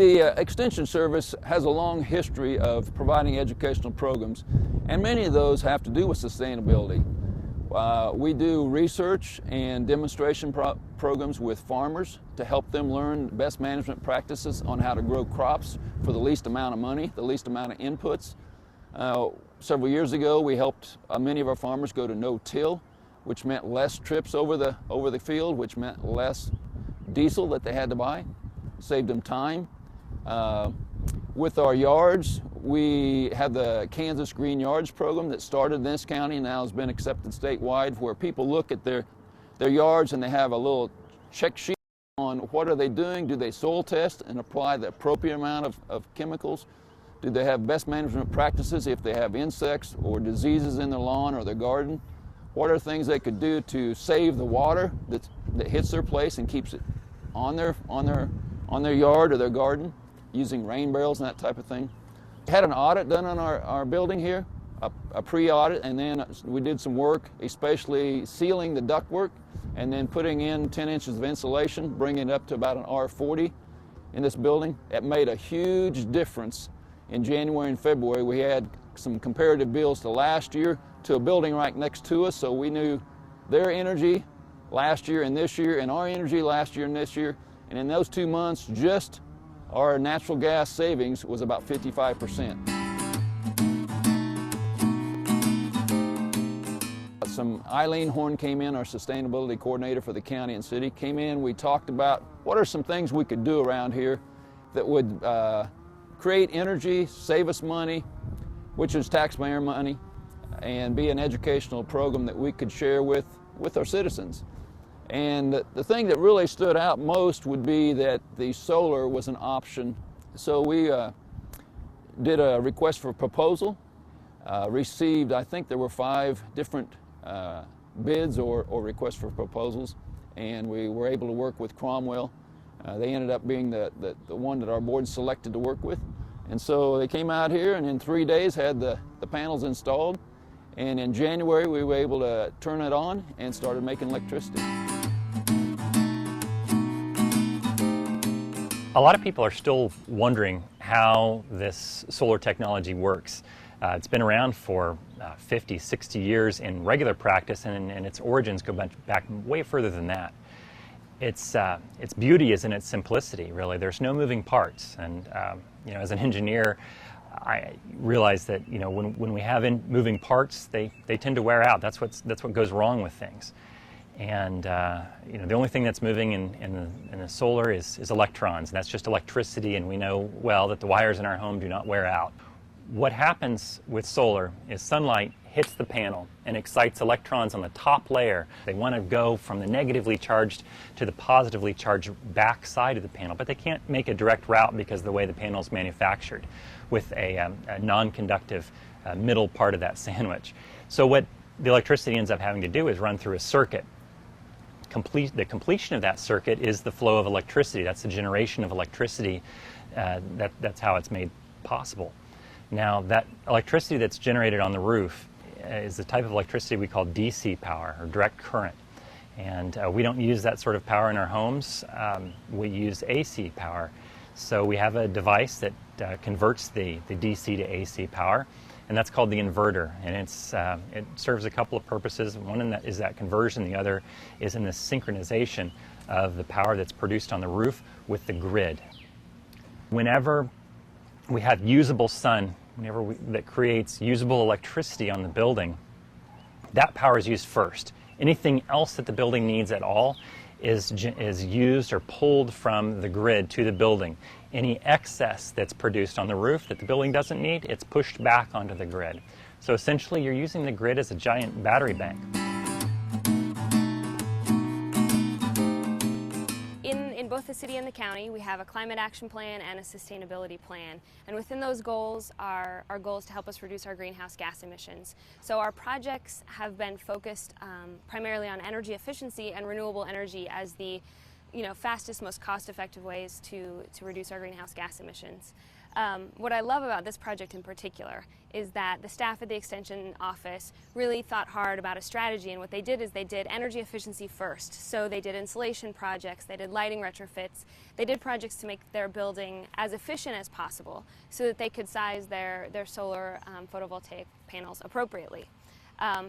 The Extension Service has a long history of providing educational programs, and many of those have to do with sustainability. We do research and demonstration programs with farmers to help them learn best management practices on how to grow crops for the least amount of money, the least amount of inputs. Several years ago, we helped many of our farmers go to no-till, which meant less trips over the field, which meant less diesel that they had to buy, saved them time. With our yards, we have the Kansas Green Yards program that started in this county and now has been accepted statewide, where people look at their yards and they have a little check sheet on what are they doing. Do they soil test and apply the appropriate amount of chemicals? Do they have best management practices if they have insects or diseases in their lawn or their garden? What are things they could do to save the water that hits their place and keeps it on their yard or their garden, using rain barrels and that type of thing? We had an audit done on our building here, a pre-audit, and then we did some work, especially sealing the ductwork and then putting in 10 inches of insulation, bringing it up to about an R40 in this building. It made a huge difference. In January and February, we had some comparative bills to last year to a building right next to us, so we knew their energy last year and this year and our energy last year and this year, and in those 2 months, just our natural gas savings was about 55%. Eileen Horn came in, our sustainability coordinator for the county and city, came in. We talked about what are some things we could do around here that would create energy, save us money, which is taxpayer money, and be an educational program that we could share with our citizens. And the thing that really stood out most would be that the solar was an option. So we did a request for proposal, received, I think there were 5 different bids or requests for proposals, and we were able to work with Cromwell. They ended up being the one that our board selected to work with. And so they came out here and in 3 days had the panels installed. And in January we were able to turn it on and started making electricity. A lot of people are still wondering how this solar technology works. It's been around for 50, 60 years in regular practice, and its origins go back way further than that. Its beauty is in its simplicity, really. There's no moving parts, and as an engineer, I realize that when we have moving parts, they tend to wear out. That's what goes wrong with things. And the only thing that's moving in the solar is electrons, and that's just electricity, and we know well that the wires in our home do not wear out. What happens with solar is sunlight hits the panel and excites electrons on the top layer. They want to go from the negatively charged to the positively charged back side of the panel, but they can't make a direct route because of the way the panel is manufactured, with a non-conductive middle part of that sandwich. So what the electricity ends up having to do is run through a circuit. The completion of that circuit is the flow of electricity. That's the generation of electricity. That's how it's made possible. Now, that electricity that's generated on the roof is the type of electricity we call DC power, or direct current. And we don't use that sort of power in our homes. We use AC power. So we have a device that converts the DC to AC power, and that's called the inverter. And it serves a couple of purposes. One is that conversion. The other is in the synchronization of the power that's produced on the roof with the grid. Whenever we have usable sun, that creates usable electricity on the building, that power is used first. Anything else that the building needs at all is used or pulled from the grid to the building. Any excess that's produced on the roof that the building doesn't need, it's pushed back onto the grid. So essentially you're using the grid as a giant battery bank. In both the city and the county, we have a climate action plan and a sustainability plan. And within those goals are goals to help us reduce our greenhouse gas emissions. So our projects have been focused primarily on energy efficiency and renewable energy as the fastest, most cost-effective ways to reduce our greenhouse gas emissions. What I love about this project in particular is that the staff at the Extension office really thought hard about a strategy, and what they did is they did energy efficiency first. So they did insulation projects, they did lighting retrofits, they did projects to make their building as efficient as possible so that they could size their solar photovoltaic panels appropriately.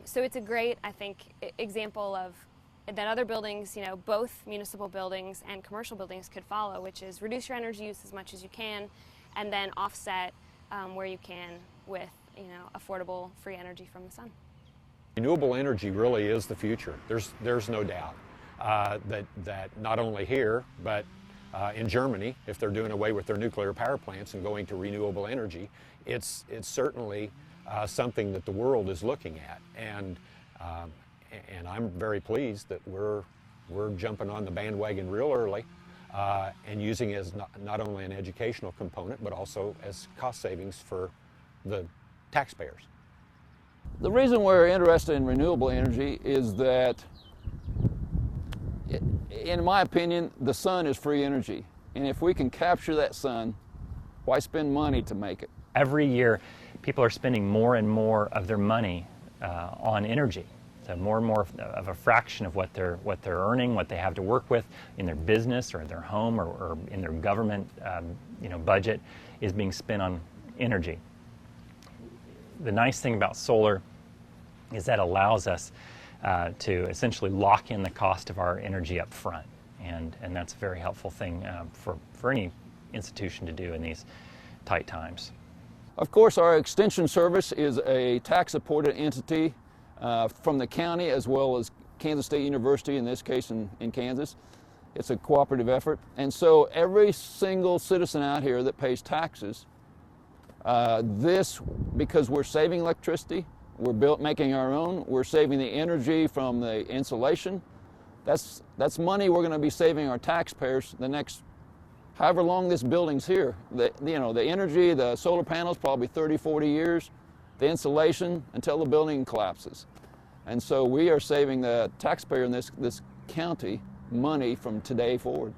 So it's a great, I think, example of that other buildings, both municipal buildings and commercial buildings could follow, which is reduce your energy use as much as you can, and then offset where you can with affordable free energy from the sun. Renewable energy really is the future. There's no doubt that not only here, but in Germany, if they're doing away with their nuclear power plants and going to renewable energy, it's certainly something that the world is looking at. And I'm very pleased that we're jumping on the bandwagon real early and using it as not only an educational component, but also as cost savings for the taxpayers. The reason we're interested in renewable energy is that, in my opinion, the sun is free energy. And if we can capture that sun, why spend money to make it? Every year, people are spending more and more of their money on energy. So more and more of a fraction of what they're earning, what they have to work with in their business or their home or in their government budget is being spent on energy. The nice thing about solar is that allows us to essentially lock in the cost of our energy up front, and that's a very helpful thing for any institution to do in these tight times. Of course, our extension service is a tax-supported entity from the county as well as Kansas State University, in this case in Kansas. It's a cooperative effort, and so every single citizen out here that pays taxes, because we're saving electricity, we're making our own, we're saving the energy from the insulation. That's money we're going to be saving our taxpayers the next however long this building's here. The energy, the solar panels, probably 30, 40 years. The insulation until the building collapses. And so we are saving the taxpayer in this county money from today forward.